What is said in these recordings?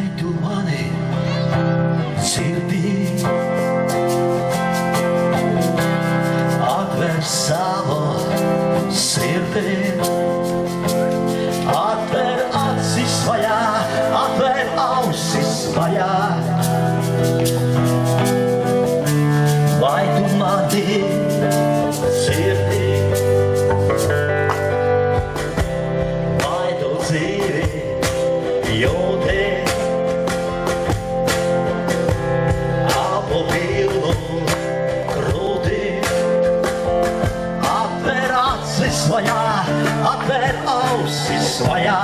Vai tu mani sirdī atver savu sirdī, atver acis vaļā, atver ausis vaļā. Vai tu mani sirdī, vai tu dzīvi jūti apu pilnu krūti, atver acis vaļā, atver ausis vaļā,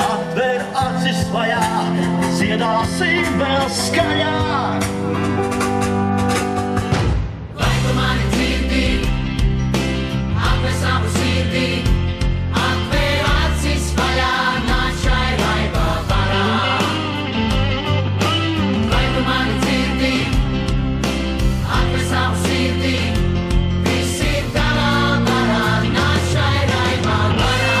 atver acis vaļā, dziedāsim vēl skaļāk. Vai tu mani dzirdi, atver savu sirdī, atver acis vaļā, nāc šai raibā barā. Vai tu mani dzirdi, atver savu sirdī, viss ir tavā varā, nāc šai raibā barā.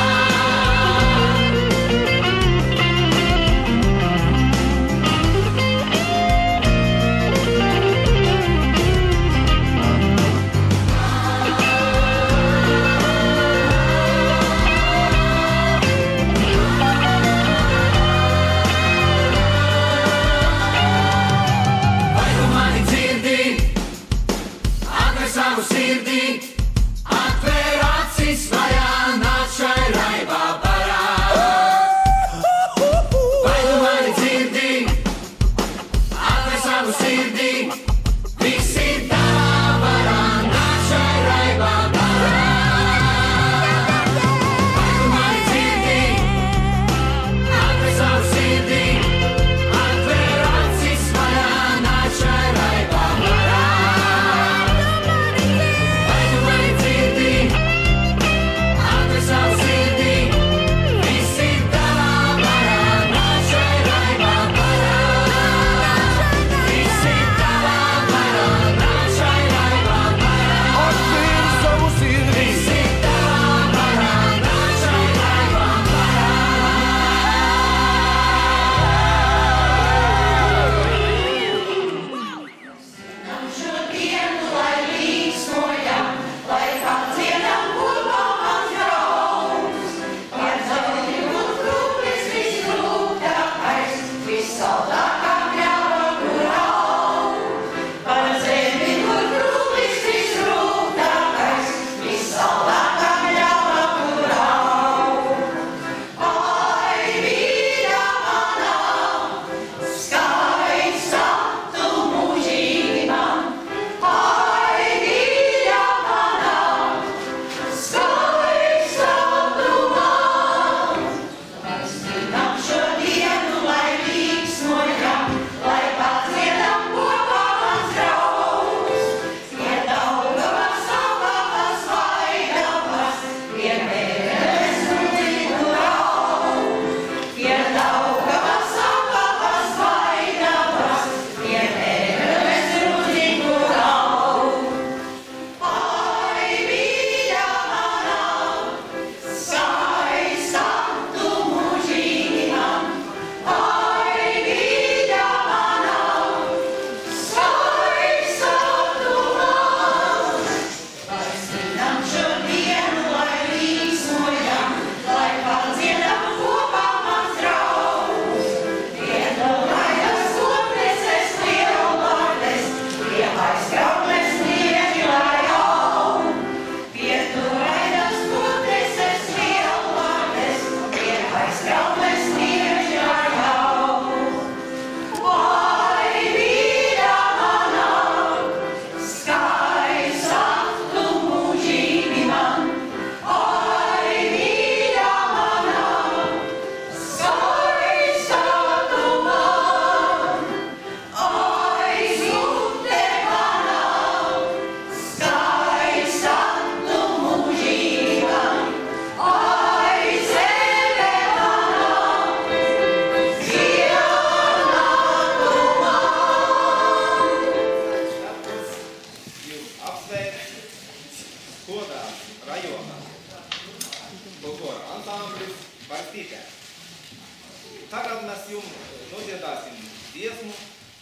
mēs jums nodziedāsim dziesmu,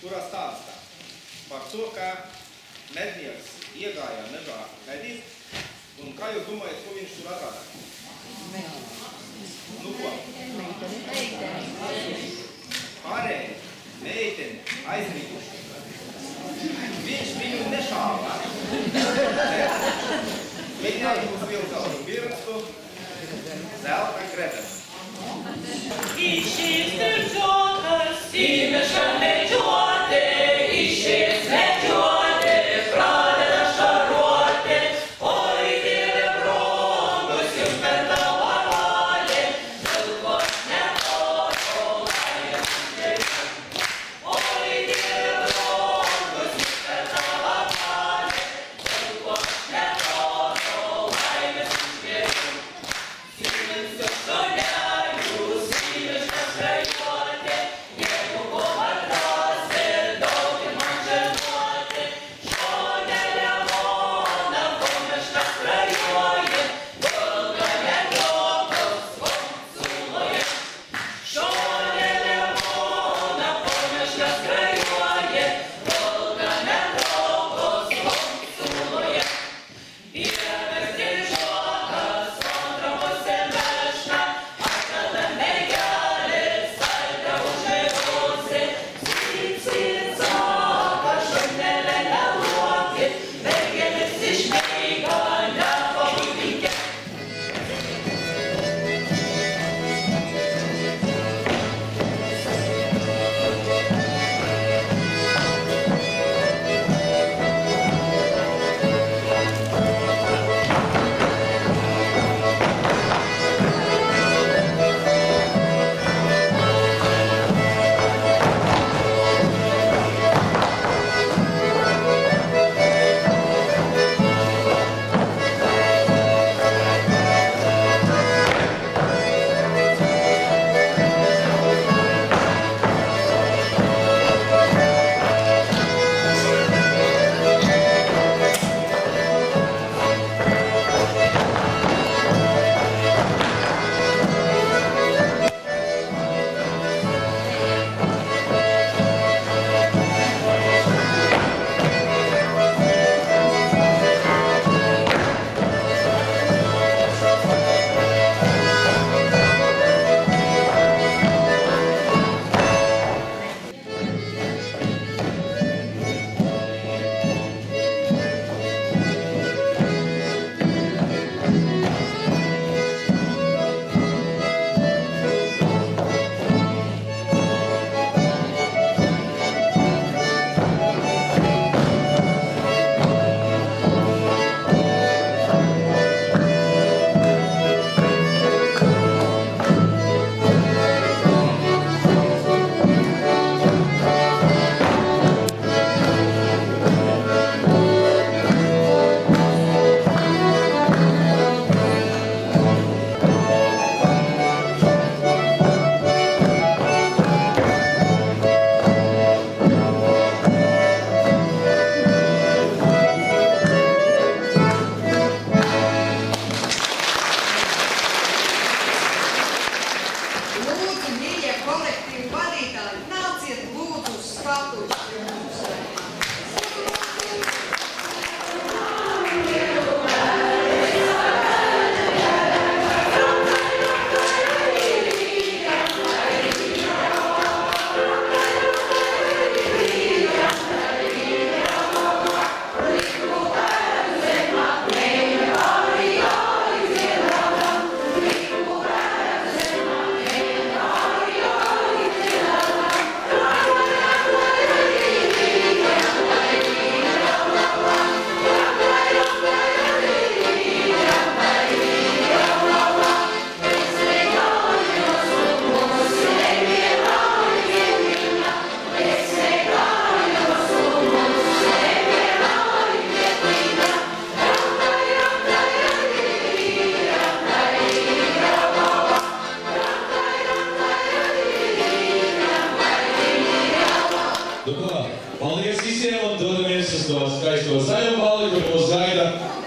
kurā stāstā par to, kā mednieks iegāja mežā medīt, un kā jūs domājat, ko viņš tur atrada? Nu ko? Pārēji, meiteni, aizrīkuši. Viņš viņu nešāva. Mēģinājums uz vilku zeltu pirkstu, zelta kredenu. Išīs tirdzotās, īmeša meģote, išīs meģote, prādera šarote, oi dieve brongus, jums per tava vaļe, vilkos neproto, laimės uždėti. Oi dieve brongus, jums per tava vaļe, vilkos neproto, laimės uždėti. Silinsiu šalia.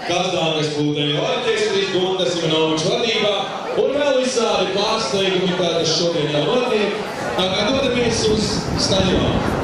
Kazdāngas Pūteņu orķestris Gunta Simonoviča vadībā un vēl visādi kādi pārsteigumi, kādi šodien jau notiek. Tā kā dodamies uz stadionu.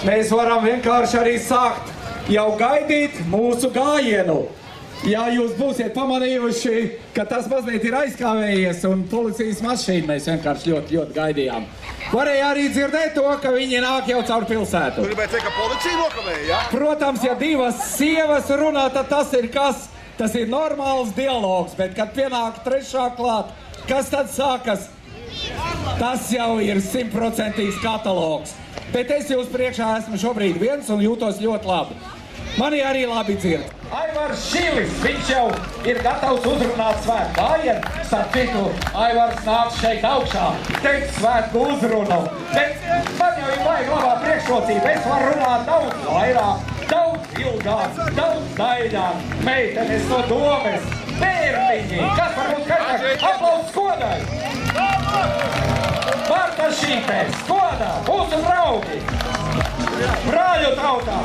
Mēs varam vienkārši arī sākt jau gaidīt mūsu gājienu. Ja jūs būsiet pamanījuši, ka tas mazliet ir aizkāvējies un policijas mašīnu mēs vienkārši ļoti gaidījām. Varēja arī dzirdēt to, ka viņi nāk jau caur pilsētu. Tu gribēji teikt, ka policija nokavēja, ja? Protams, ja divas sievas runā, tad tas ir kas? Tas ir normāls dialogs, bet kad pienāk trešā klāt, kas tad sākas? Tas jau ir 100% katalogs. Bet es jūs priekšā esmu šobrīd viens un jūtos ļoti labi. Mani arī labi dzird. Aivars Šilis, viņš jau ir gatavs uzrunāt svētku gājienu. Starp citu, Aivars nāc šeit augšā, teikt svētku uzrunu. Bet man jau ir vajag labā priekšrocība. Es varu runāt daudz vairāk, daudz ilgāk, daudz daļāk. Meitenes no domes, bērniņi, kas varbūt skaitāk, aplaus Skodai! Marta Šītē, Skoda, mūsu draugi! Brāļu tautā!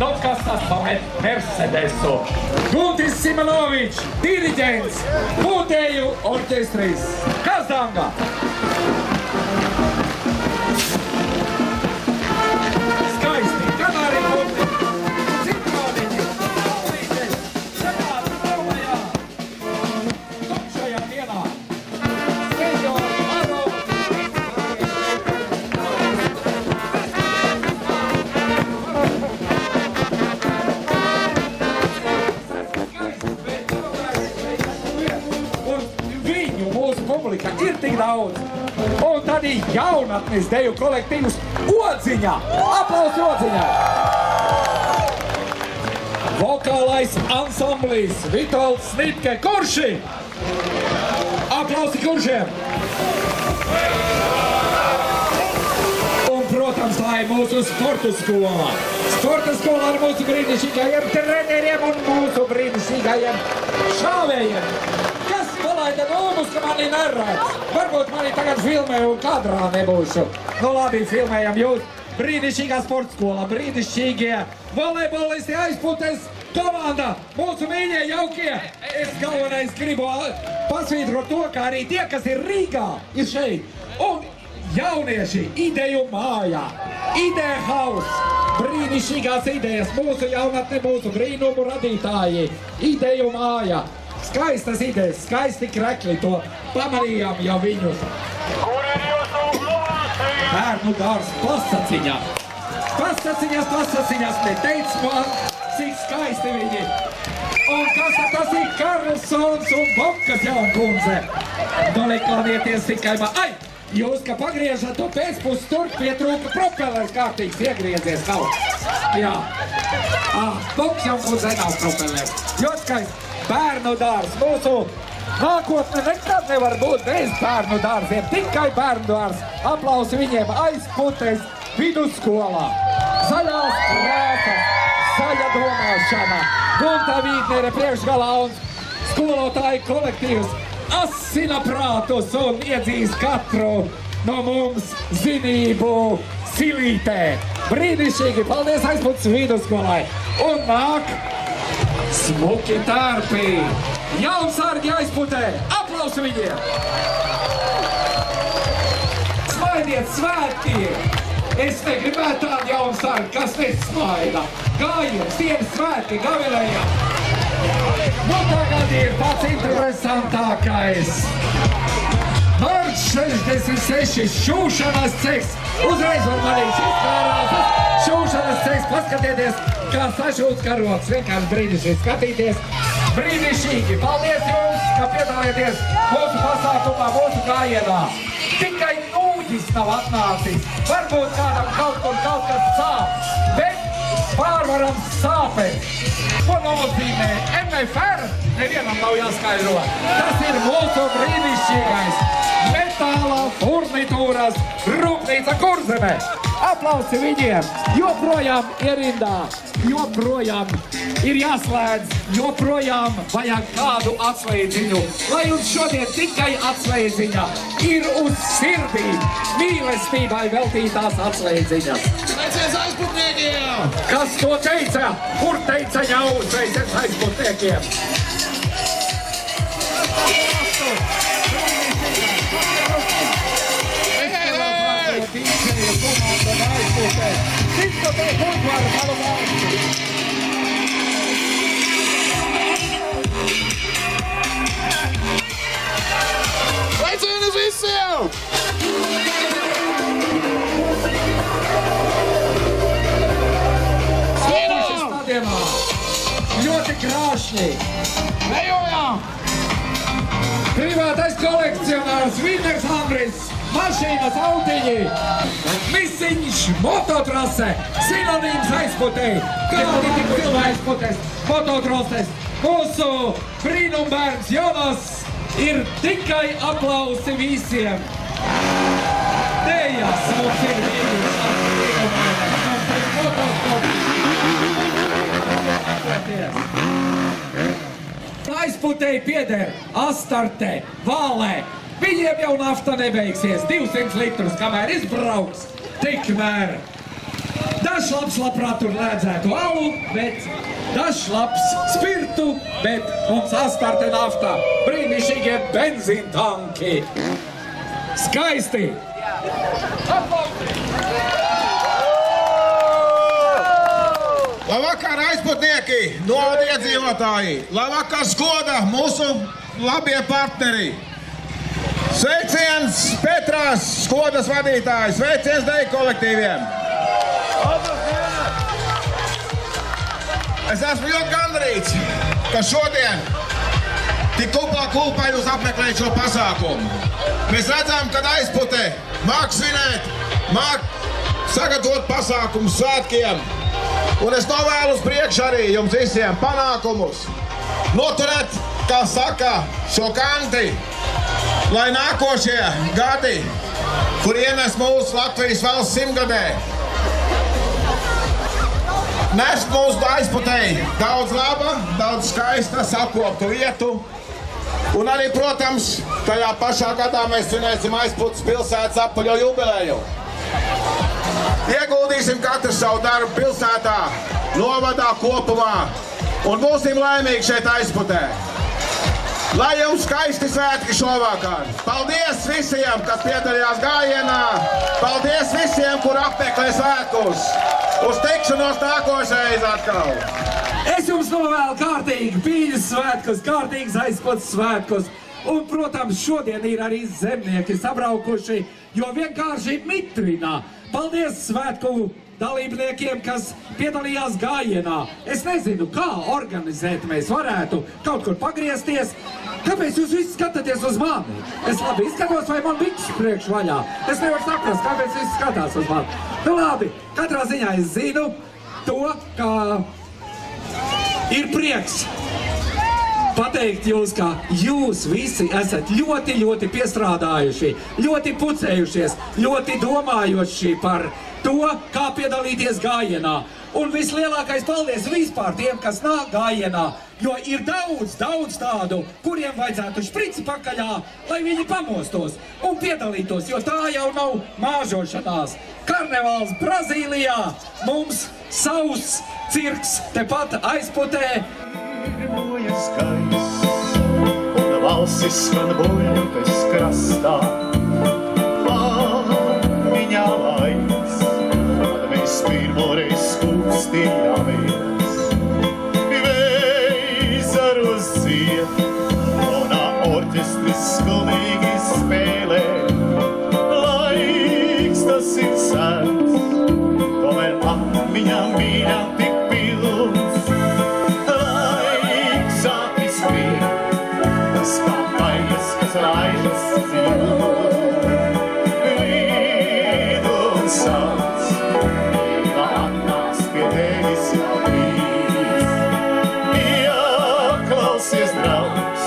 Nu, kas tas pamet Mercedesu? Guntis Simonovičs, diriģents, Būtēju orķestris, Kazdanga! Skaisti, Kanāri Gunti, Ciklāniņi, Lūlītes, daudz. Un tad ir jaunatnes deju kolektīvs Odziņa. Aplausi Odziņai! Vokālais ansamblis Vitolds Snipke. Kurši? Aplausi kuršiem! Un, protams, lai mūsu sporta skola. Sporta skola ar mūsu brīnišķīgajiem treneriem un mūsu brīnišķīgajiem šāvējiem. Kas palaida nomus, ka mani neredz? Varbūt mani tagad filmē un kadrā nebūšu. Nu labi, filmējam jūs. Brīnišķīgā sporta skola, brīnišķīgie volejbolisti aizputes komanda, mūsu mīļie jaukie. Es galvenais gribu pasvītrot to, ka arī tie, kas ir Rīgā, ir šeit. Un jaunieši ideju mājā, ideja house, brīnišķīgās idejas, mūsu jaunatne, mūsu brīnumu radītāji, ideju mājā. Skaistas idejas, skaisti krekli, to pamanījām jau viņus. Bērnu dārs pasaciņā. Pasaciņas, neteic man, cik skaisti viņi. Un kas tas ir Karlsons un Bobkas jaunkundze? Noliklānieties tikai man. Ai! Jūs, ka pagriežat to pēcpus, tur pietrūka propellers kārtīgs iegriezies kaut. Jā. Bobkas jaunkundze nav propellers. Ļoti skaisti. Bērnu dārs, mūsu nākotne nekad nevar būt bez bērnu dārziem. Tikai bērnu dārs. Aplausi viņiem aizputes vidusskolā. Zaļās krāsas, zaļa domāšana. Gunta Vītnere priekšgalā un skolotāju kolektīvs asina prātus un iedzīs katru no mums zinību silītē. Brīnišķīgi, paldies aizputes vidusskolai. Un nāk smuki tārpi. Jaunsargi aizputē. Aplausi viņiem. Smaidiet, svētki. Es negribētu tādu jaunsargi, kas nesmaida. Gājiens, dienas svētki, gavilējām. Nu tagad ir pats interesantākais. Marts 66 šūšanas ceks. Uzreiz var manīgs izkārās. Šūšanas ceks, paskatieties, kā sašūts karoks. Vienkārši brīnišķīgi skatīties. Brīnišķīgi. Paldies jums, ka piedalieties mūsu pasākumā, mūsu gājienā. Tikai nūģis nav atnācis. Varbūt kādam kaut kur kaut kas sāp, bet pārvaram sāpes. Ko nozīmē MFR? Nevienam nav jāskaidro. Tas ir mūsu brīnišķīgais metāla furnitūras rūpnīca Kurzemē. Aplausi viņiem. Joprojām ierindā, joprojām ir jāslēdz, joprojām vajag kādu atslēdziņu. Lai jums šodien tikai atslēdziņa ir uz sirdī mīlestībai veltītās atslēdziņas. Sveiciens aizputniekiem! Kas to teica? Kur teica jau sveiciens aizputniekiem? Sveiciens visiem! Stadienā. Ļoti krāšņi. Vējojām! Privātais kolekcionārs Vīners Andris. Mašīnas, autiņi, misiņš, mototrase, sinonīms aizputēji, kādi tik filma aizputēs, mototrases. Mūsu brīnumbērns Jonas ir tikai aplausi visiem. Dejas mums ir aizputēji pieder Astarte, Vālē. Viņiem jau nafta nebeigsies, 200 litrus, kamēr izbrauks, tikmēr. Dažs labs labprāt tur lēdzētu alu, bet dažs labs spirtu, bet mums Astarte nafta, brīnišķīgie benzīntanki. Skaisti! Labvakar, aizputnieki, novada iedzīvotāji! Labvakar, Skoda, mūsu labie partneri! Sveiciens Petras, Skodas vadītājs! Sveiciens deju kolektīviem! Es esmu ļoti gandarīts, ka šodien tik kulpā jūs apmeklējat šo pasākumu. Mēs redzam, ka Aizpute māk svinēt, māk sagatavot pasākumu svētkiem. Un es novēlu uz priekšu arī jums visiem panākumus. Noturēt, kā saka, šo kanti, lai nākošie gadi, kur ienes mūsu Latvijas valsts simtgadē, nest mūsu Aizputei daudz laba, daudz skaista, sakoptu vietu. Un arī, protams, tajā pašā gadā mēs svinēsim Aizputes pilsētas apaļo jubileju. Ieguldīsim katru savu darbu pilsētā, novadā kopumā un būsim laimīgi šeit Aizputē. Lai jums skaisti svētki šovakar! Paldies visiem, kas piedalījās gājienā! Paldies visiem, kur apmeklē svētkus! Uz tikšanos nākošais atkal! Es jums novēlu kārtīgi Pīļas svētkus, kārtīgas Aizputes svētkus. Un, protams, šodien ir arī zemnieki sabraukuši, jo vienkārši mitrinā. Paldies svētku dalībniekiem, kas piedalījās gājienā. Es nezinu, kā organizēt mēs varētu kaut kur pagriezties. Kāpēc jūs visi skatāties uz mani? Es labi izskatos, vai man biķis priekš vaļā? Es nevaru saprast, kāpēc visi skatās uz mani. Nu labi, katrā ziņā es zinu to, ka ir prieks pateikt jūs, ka jūs visi esat ļoti, ļoti piestrādājuši, ļoti pucējušies, ļoti domājoši par to, kā piedalīties gājienā. Un vislielākais paldies vispār tiem, kas nāk gājienā, jo ir daudz tādu, kuriem vajadzētu šprici pakaļā, lai viņi pamostos un piedalītos, jo tā jau nav māžošanās. Karnevāls Brazīlijā, mums savs cirks tepat Aizputē. Pirmojas gaiss, un valsis skan buļļupes krastā. Viņa laiks, kad mēs pirmoreiz kustījāmies. Veizaru ziet, un orķestris skumīgi spēlē. Laiks tas ir sens, tomēr atmiņā mīļā tik pilns. Tas kā paies, kas laižas zinu, vidu un sauc, mīla atnāks pie tevis jau drīz. Ieklausies, draugs,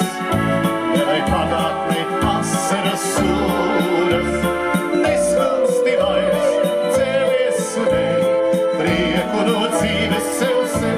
nevai pagātnē asaras sūras, neskumsti vairs, cēlies un ej, prieku no dzīves sev sev.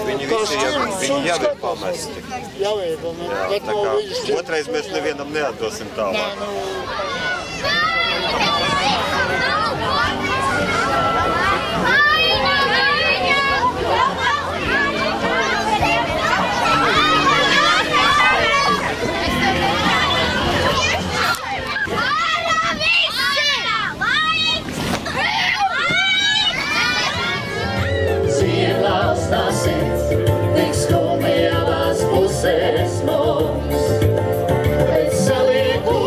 Viņi visi jau ir pamesti. Jā, tā kā otrais mēs nevienam neatdosim tālāk. Tik skumjās pusēs mums, bet salieku,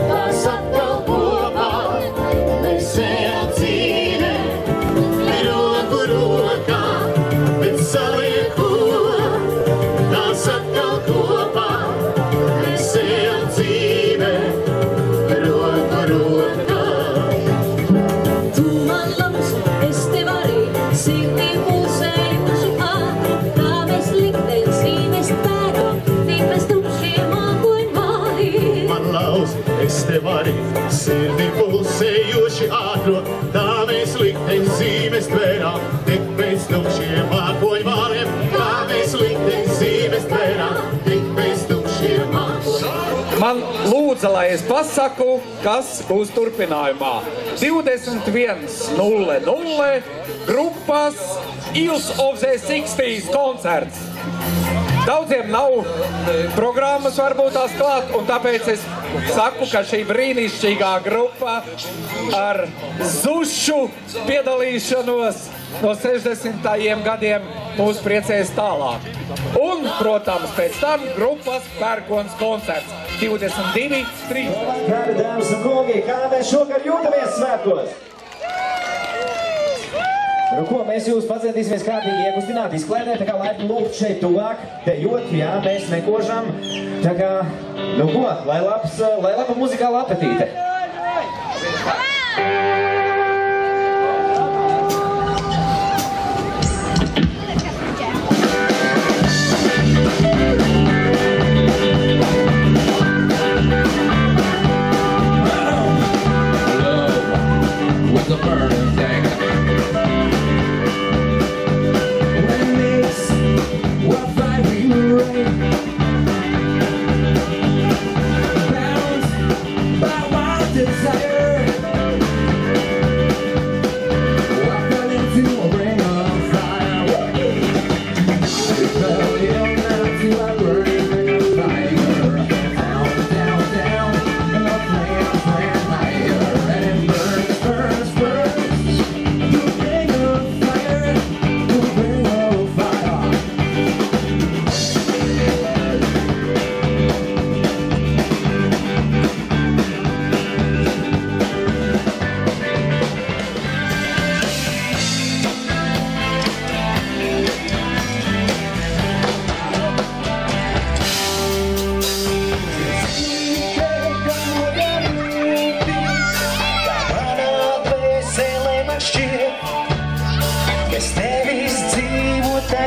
tās atkal kopā, mēs ejam dzīve, roku rokā, bet salieku, tās atkal kopā, mēs ejam dzīve, roku rokā. Tu man labs, es tev arī, sirdī pulsējuši ātri, kā mēs likteņus zīmes pēro, tīpēc tukšiem mākoņu māji. Man lauz, es tev arī, sirdī pulsējuši ātro, tā mēs likteņus zīmes pērā, tīpēc tukšiem mākoņu māliem, kā mēs likteņus zīmes pērā, tīpēc tukšiem mākoņu. Man lūdza, lai es pasaku, kas būs turpinājumā. 21:00 grupas Ills of the 60s koncerts. Daudziem nav programmas varbūt tās klāt, un tāpēc es saku, ka šī brīnišķīgā grupa ar Zušu piedalīšanos no 60. gadiem mūs priecēs tālāk. Un, protams, pēc tam grupas Pērkons koncerts 22.30. Labvakar, dāmas un kungi, kā mēs šokar jūtamies svētkos? Nu ko, mēs jūs pacentīsimies kārtīgi iekustināt, izklaidēt, tā kā laipni lūgt šeit tuvāk, dejot, jā, mēs nekožam, tā kā, nu ko, lai laba muzikāla apetīte.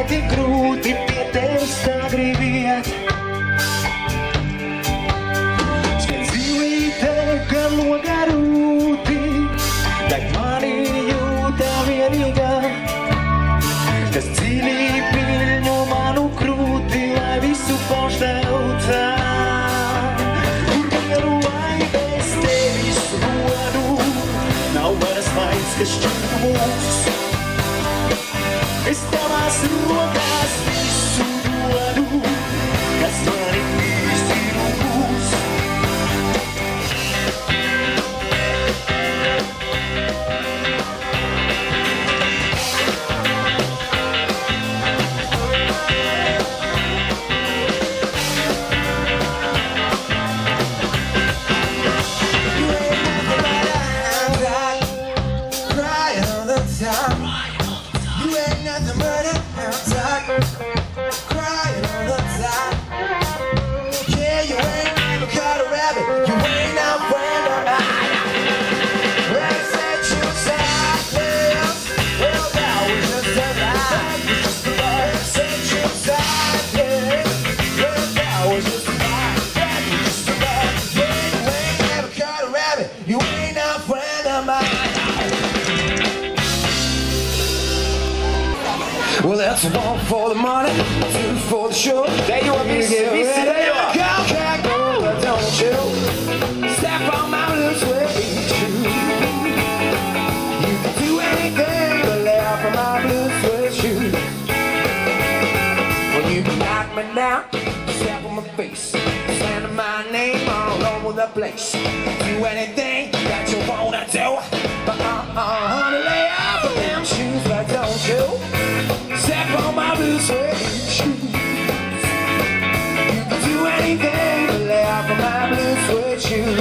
Tik grūti pie tevis tā gribiet. Skan dzīvīte, ka nogarūti, tak mani jūta vienīgā, kas dziļi piļņo manu krūti, lai visu pauž tev tā. Kur mieru vai bez tevis rodu, nav varas vaids, kas šķir mūs. Es tavās rokās visu dodu, kas mani izjūs. Well, that's one for the money, two for the show. There you are, Miss. There you are. Can't go, but don't you step on my blue suede shoe. You can do anything but lay off of my blue suede shoe. Well, you can knock me down, step on my face, slandering my name all over the place. Do anything that you wanna do, but honey, lay off of them shoes, but don't you step on my blue suede shoes. You can do anything but lay off of my blue suede shoes.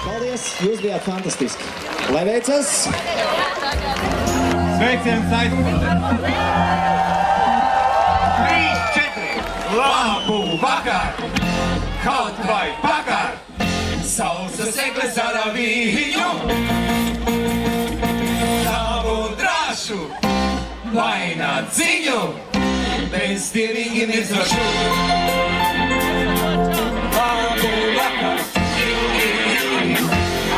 Paldies, jūs bijāt fantastiski. Lai veicas! Sveiciens aizpildē! 3, 4, labu vakar, kaut vai pakar, sausas egles ar avīņu, savu drāšu, vaināt ziņu, bez dievīgi mirzošu. Labu vakar,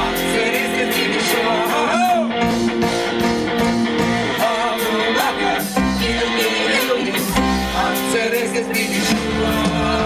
atceries, ka dzīvi šo. Labu vakar, atceries, ka dzīvi šo.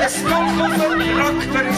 Es kommt unser Traktor